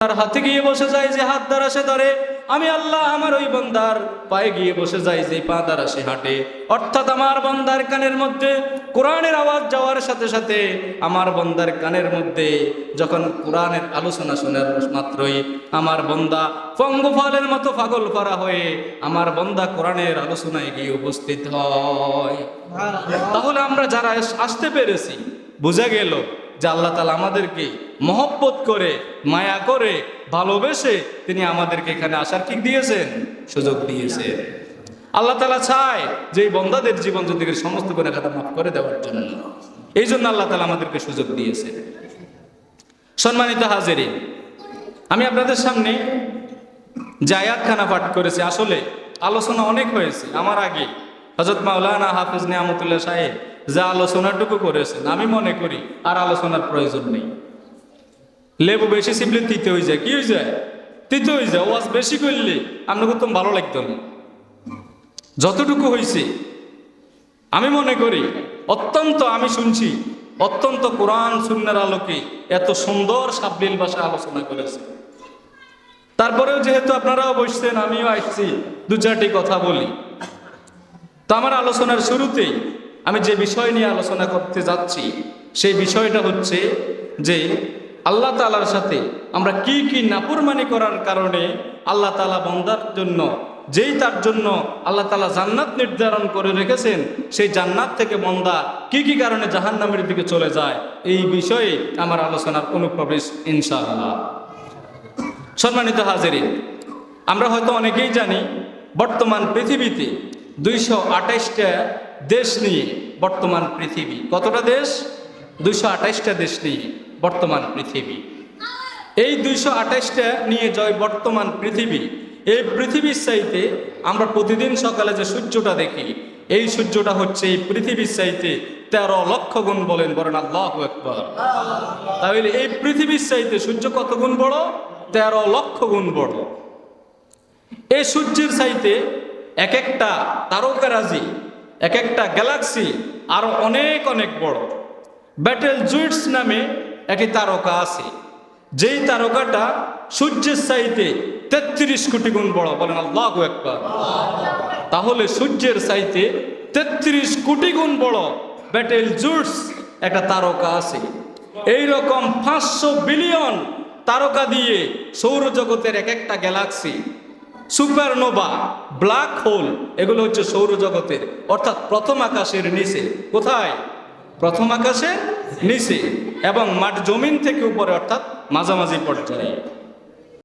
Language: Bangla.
তার হাতে গিয়ে বসে যায় যে হাত দ্বারা সে ধরে, আমি আল্লাহ আমার ওই বান্দার পায়ে গিয়ে বসে যাই যে পা দ্বারা সে হাঁটে। অর্থাৎ আমার বান্দার কানের মধ্যে কোরআনের আওয়াজ যাওয়ার সাথে সাথে আমার বান্দার কানের মধ্যে যখন কোরআনের আলোচনা শোনার মাত্রই আমার বান্দা পঙ্গফলের মতো পাগল করা হয়ে আমার বান্দা কোরআনের আলোচনায় গিয়ে উপস্থিত হয়। তাহলে আমরা যারা আসতে পেরেছি, বোঝা গেল যে আল্লাহ তাআলা আমাদেরকে মহব্বত করে, মায়া করে, ভালোবেসে তিনি আমাদেরকে এখানে আসার কি দিয়েছেন, সুযোগ দিয়েছেন। আল্লাহ তাআলা চায় যে এই বান্দাদের জীবন যদি সমস্ত গুনাহ মাফ করে দেওয়ার জন্য, এই জন্য আল্লাহ তাআলা আমাদেরকে সুযোগ দিয়েছেন। সম্মানিত হাজিরিন, আমি আপনাদের সামনে যে আয়াতখানা পাঠ করেছি, আসলে আলোচনা অনেক হয়েছে আমার আগে। হযরত মাওলানা হাফেজ নিয়ামতুল্লাহ সাহেব যা আলোচনাটুকু করেছেন, আমি মনে করি আর আলোচনার প্রয়োজন নেই। লেবু বেশি চিপলে তিতে হয়ে যায়, কি হয়ে যায়, তিতে হয়ে যায়। ওয়াজ বেশি করলে আপনাকে তো ভালো লাগতো না। যতটুকু হয়েছে আমি মনে করি অত্যন্ত, আমি শুনছি অত্যন্ত কোরআন সুন্নাহর আলোকে এত সুন্দর সাবলীল ভাষা আলোচনা করেছে। তারপরেও যেহেতু আপনারাও বসছেন, আমিও আসছি, দু চারটি কথা বলি। তো আমার আলোচনার শুরুতেই আমি যে বিষয় নিয়ে আলোচনা করতে যাচ্ছি, সেই বিষয়টা হচ্ছে যে আল্লাহ তাআলার সাথে আমরা কি কি নাফরমানি করার কারণে আল্লাহ তাআলা বান্দার জন্য, যেই তার জন্য আল্লাহ তাআলা জান্নাত নির্ধারণ করে রেখেছেন, সেই জান্নাত থেকে বান্দা কি কি কারণে জাহান্নামের দিকে চলে যায়, এই বিষয়ে আমার আলোচনার অনুপ্রবেশ ইনশাআল্লাহ। সম্মানিত হাজিরিন, আমরা হয়তো অনেকেই জানি বর্তমান পৃথিবীতে 228টা দেশ নিয়ে বর্তমান পৃথিবী। কতটা দেশ? 228টা দেশ নিয়ে বর্তমান পৃথিবী। এই 228টা নিয়ে জয় বর্তমান পৃথিবী, এই পৃথিবীর চাইতে আমরা প্রতিদিন সকালে যে সূর্যটা দেখি, এই সূর্যটা হচ্ছে এই পৃথিবীর চাইতে 13 লক্ষ গুণ, বলেন আল্লাহু আকবার। তাহলে এই পৃথিবীর চাইতে সূর্য কত গুণ বড়? 13 লক্ষ গুণ বড়। এই সূর্যের চাইতে এক একটা তারকারাজি, এক একটা গ্যালাক্সি আরো অনেক অনেক বড়। ব্যাটেল জুইটস নামে একটি তারকা আছে, যেই তারকাটা সূর্যের চাইতে 33 কোটি গুণ বড়, বলেন আল্লাহু আকবার। তাহলে সূর্যের চাইতে 33 কোটি গুণ বড় ব্যাটেল জুইটস একটা তারকা আছে। এই রকম 500 বিলিয়ন তারকা দিয়ে সৌরজগতের এক একটা গ্যালাক্সি, সুপারনোভা, ব্ল্যাক হোল, এগুলো হচ্ছে সৌরজগতের, অর্থাৎ প্রথম আকাশের নিচে। কোথায়? প্রথম আকাশের নিচে, এবং জমিন থেকে উপরে, অর্থাৎ মাঝামাঝি পর্যায়ে।